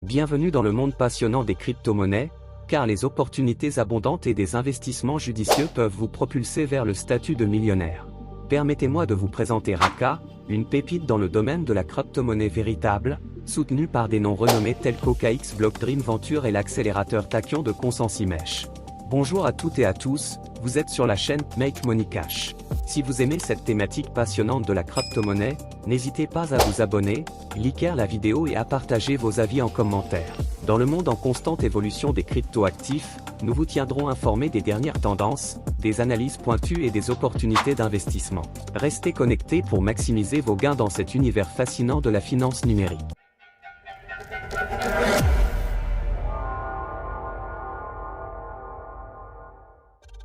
Bienvenue dans le monde passionnant des crypto-monnaies, car les opportunités abondantes et des investissements judicieux peuvent vous propulser vers le statut de millionnaire. Permettez-moi de vous présenter Raka, une pépite dans le domaine de la crypto-monnaie véritable, soutenue par des noms renommés tels qu'OKX Block Dream Venture et l'accélérateur Tachyon de Consensus. Bonjour à toutes et à tous, vous êtes sur la chaîne Make Money Cash. Si vous aimez cette thématique passionnante de la crypto-monnaie, n'hésitez pas à vous abonner, liker la vidéo et à partager vos avis en commentaire. Dans le monde en constante évolution des crypto-actifs, nous vous tiendrons informés des dernières tendances, des analyses pointues et des opportunités d'investissement. Restez connectés pour maximiser vos gains dans cet univers fascinant de la finance numérique.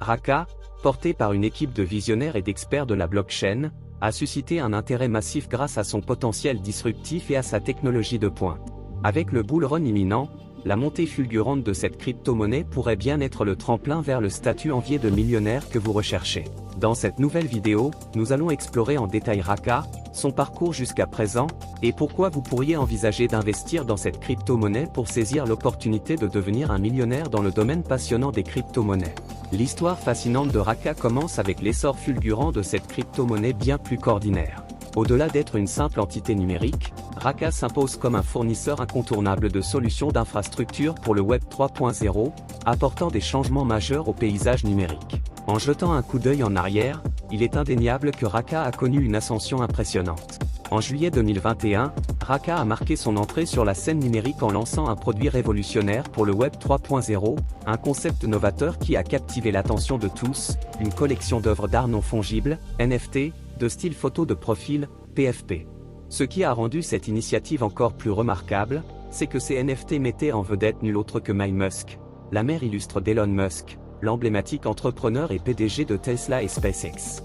Raka, porté par une équipe de visionnaires et d'experts de la blockchain, a suscité un intérêt massif grâce à son potentiel disruptif et à sa technologie de pointe. Avec le bull run imminent, la montée fulgurante de cette crypto-monnaie pourrait bien être le tremplin vers le statut envié de millionnaire que vous recherchez. Dans cette nouvelle vidéo, nous allons explorer en détail Raka, son parcours jusqu'à présent, et pourquoi vous pourriez envisager d'investir dans cette crypto-monnaie pour saisir l'opportunité de devenir un millionnaire dans le domaine passionnant des crypto-monnaies. L'histoire fascinante de Raka commence avec l'essor fulgurant de cette crypto-monnaie bien plus qu'ordinaire. Au-delà d'être une simple entité numérique, Raka s'impose comme un fournisseur incontournable de solutions d'infrastructure pour le Web 3.0, apportant des changements majeurs au paysage numérique. En jetant un coup d'œil en arrière, il est indéniable que Raka a connu une ascension impressionnante. En juillet 2021, Raka a marqué son entrée sur la scène numérique en lançant un produit révolutionnaire pour le Web 3.0, un concept novateur qui a captivé l'attention de tous, une collection d'œuvres d'art non fongibles, NFT, de style photo de profil, PFP. Ce qui a rendu cette initiative encore plus remarquable, c'est que ces NFT mettaient en vedette nul autre que Elon Musk, la mère illustre d'Elon Musk, l'emblématique entrepreneur et PDG de Tesla et SpaceX.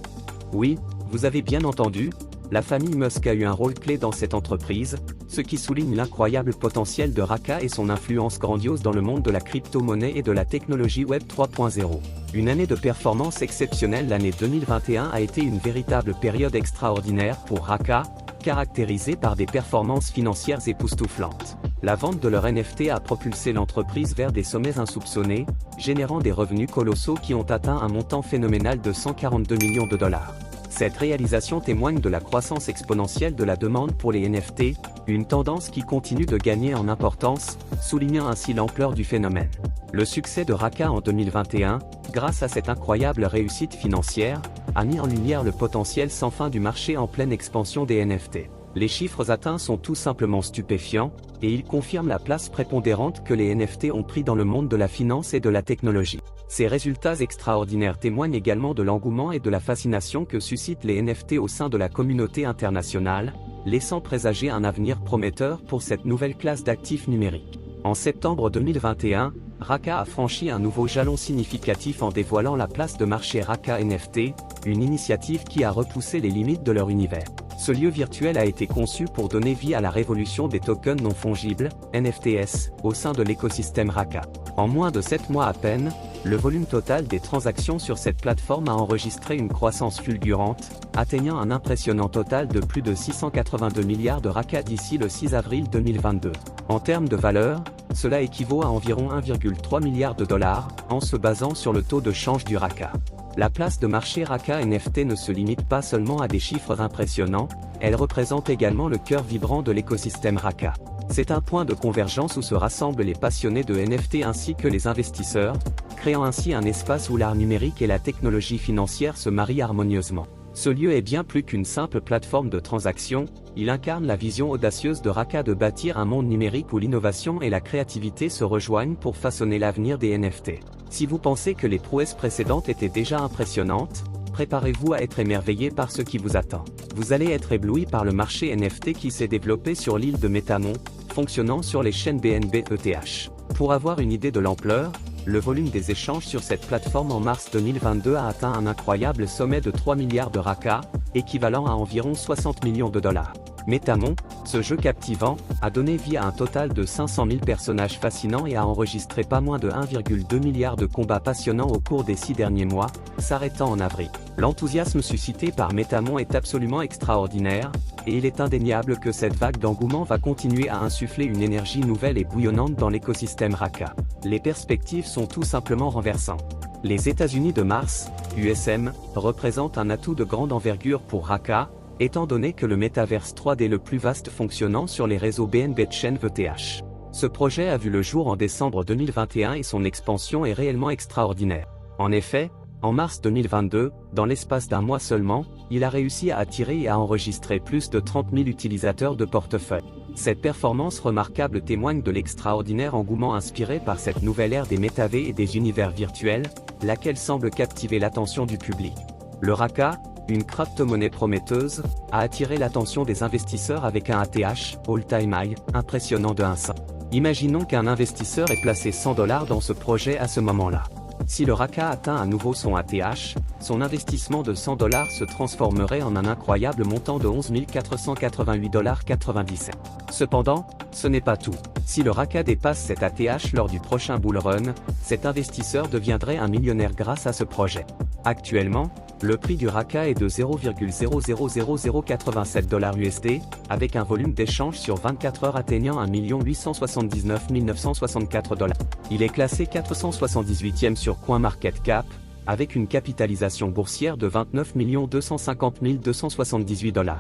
Oui, vous avez bien entendu, la famille Musk a eu un rôle clé dans cette entreprise, ce qui souligne l'incroyable potentiel de Raka et son influence grandiose dans le monde de la crypto-monnaie et de la technologie Web 3.0. Une année de performance exceptionnelle, l'année 2021 a été une véritable période extraordinaire pour Raka, caractérisée par des performances financières époustouflantes. La vente de leurs NFT a propulsé l'entreprise vers des sommets insoupçonnés, générant des revenus colossaux qui ont atteint un montant phénoménal de 142 millions de dollars. Cette réalisation témoigne de la croissance exponentielle de la demande pour les NFT, une tendance qui continue de gagner en importance, soulignant ainsi l'ampleur du phénomène. Le succès de Raka en 2021, grâce à cette incroyable réussite financière, a mis en lumière le potentiel sans fin du marché en pleine expansion des NFT. Les chiffres atteints sont tout simplement stupéfiants, et ils confirment la place prépondérante que les NFT ont pris dans le monde de la finance et de la technologie. Ces résultats extraordinaires témoignent également de l'engouement et de la fascination que suscitent les NFT au sein de la communauté internationale, laissant présager un avenir prometteur pour cette nouvelle classe d'actifs numériques. En septembre 2021, Raka a franchi un nouveau jalon significatif en dévoilant la place de marché Raka NFT, une initiative qui a repoussé les limites de leur univers. Ce lieu virtuel a été conçu pour donner vie à la révolution des tokens non fongibles, NFTs, au sein de l'écosystème Raka. En moins de 7 mois à peine, le volume total des transactions sur cette plateforme a enregistré une croissance fulgurante, atteignant un impressionnant total de plus de 682 milliards de Raka d'ici le 6 avril 2022. En termes de valeur, cela équivaut à environ 1,3 milliard de dollars, en se basant sur le taux de change du Raka. La place de marché Raka NFT ne se limite pas seulement à des chiffres impressionnants, elle représente également le cœur vibrant de l'écosystème Raka. C'est un point de convergence où se rassemblent les passionnés de NFT ainsi que les investisseurs, créant ainsi un espace où l'art numérique et la technologie financière se marient harmonieusement. Ce lieu est bien plus qu'une simple plateforme de transaction, il incarne la vision audacieuse de Raka de bâtir un monde numérique où l'innovation et la créativité se rejoignent pour façonner l'avenir des NFT. Si vous pensez que les prouesses précédentes étaient déjà impressionnantes, préparez-vous à être émerveillé par ce qui vous attend. Vous allez être ébloui par le marché NFT qui s'est développé sur l'île de Métamon, fonctionnant sur les chaînes BNB ETH. Pour avoir une idée de l'ampleur, le volume des échanges sur cette plateforme en mars 2022 a atteint un incroyable sommet de 3 milliards de Raka, équivalent à environ 60 millions de dollars. Métamon, ce jeu captivant, a donné vie à un total de 500 000 personnages fascinants et a enregistré pas moins de 1,2 milliard de combats passionnants au cours des 6 derniers mois, s'arrêtant en avril. L'enthousiasme suscité par Métamon est absolument extraordinaire, et il est indéniable que cette vague d'engouement va continuer à insuffler une énergie nouvelle et bouillonnante dans l'écosystème Raqqa. Les perspectives sont tout simplement renversantes. Les États-Unis de Mars, USM, représentent un atout de grande envergure pour Raqqa, étant donné que le métaverse 3D le plus vaste fonctionnant sur les réseaux BNB Chain VTH. Ce projet a vu le jour en décembre 2021 et son expansion est réellement extraordinaire. En effet, en mars 2022, dans l'espace d'un mois seulement, il a réussi à attirer et à enregistrer plus de 30 000 utilisateurs de portefeuille. Cette performance remarquable témoigne de l'extraordinaire engouement inspiré par cette nouvelle ère des métavers et des univers virtuels, laquelle semble captiver l'attention du public. Le Raqqa, une crypto-monnaie prometteuse, a attiré l'attention des investisseurs avec un ATH, all-time high, impressionnant de 1,5. Imaginons qu'un investisseur ait placé $100 dans ce projet à ce moment-là. Si le Raqqa atteint à nouveau son ATH, son investissement de $100 se transformerait en un incroyable montant de 11 488,97 $. Cependant, ce n'est pas tout. Si le Raqqa dépasse cet ATH lors du prochain bull run, cet investisseur deviendrait un millionnaire grâce à ce projet. Actuellement, le prix du Raqqa est de 0,000087 $USD, avec un volume d'échange sur 24 heures atteignant 1 879 964 $. Il est classé 478e sur CoinMarketCap, avec une capitalisation boursière de 29 250 278 $.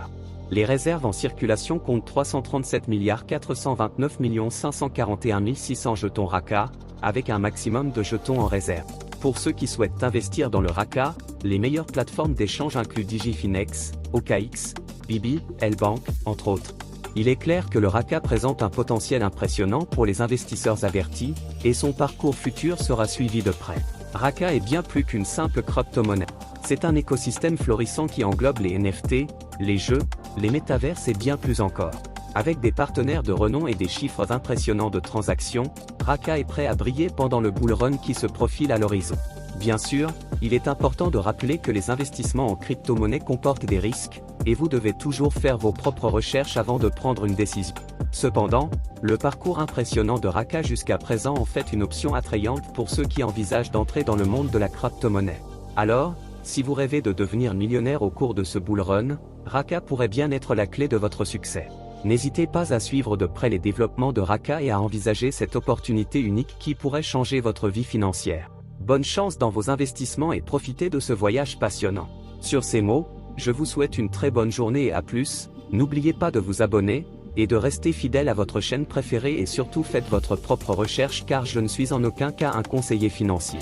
Les réserves en circulation comptent 337 429 541 600 jetons Raqqa, avec un maximum de jetons en réserve. Pour ceux qui souhaitent investir dans le Raqqa, les meilleures plateformes d'échange incluent Digifinex, OKX, Bibi, L-Bank, entre autres. Il est clair que le Raqqa présente un potentiel impressionnant pour les investisseurs avertis, et son parcours futur sera suivi de près. Raqqa est bien plus qu'une simple crypto-monnaie. C'est un écosystème florissant qui englobe les NFT, les jeux, les métaverses et bien plus encore. Avec des partenaires de renom et des chiffres impressionnants de transactions, Raqqa est prêt à briller pendant le bull run qui se profile à l'horizon. Bien sûr, il est important de rappeler que les investissements en crypto-monnaie comportent des risques, et vous devez toujours faire vos propres recherches avant de prendre une décision. Cependant, le parcours impressionnant de Raqqa jusqu'à présent en fait une option attrayante pour ceux qui envisagent d'entrer dans le monde de la crypto-monnaie. Alors, si vous rêvez de devenir millionnaire au cours de ce bull run, Raqqa pourrait bien être la clé de votre succès. N'hésitez pas à suivre de près les développements de Raqqa et à envisager cette opportunité unique qui pourrait changer votre vie financière. Bonne chance dans vos investissements et profitez de ce voyage passionnant. Sur ces mots, je vous souhaite une très bonne journée et à plus, n'oubliez pas de vous abonner, et de rester fidèle à votre chaîne préférée et surtout faites votre propre recherche car je ne suis en aucun cas un conseiller financier.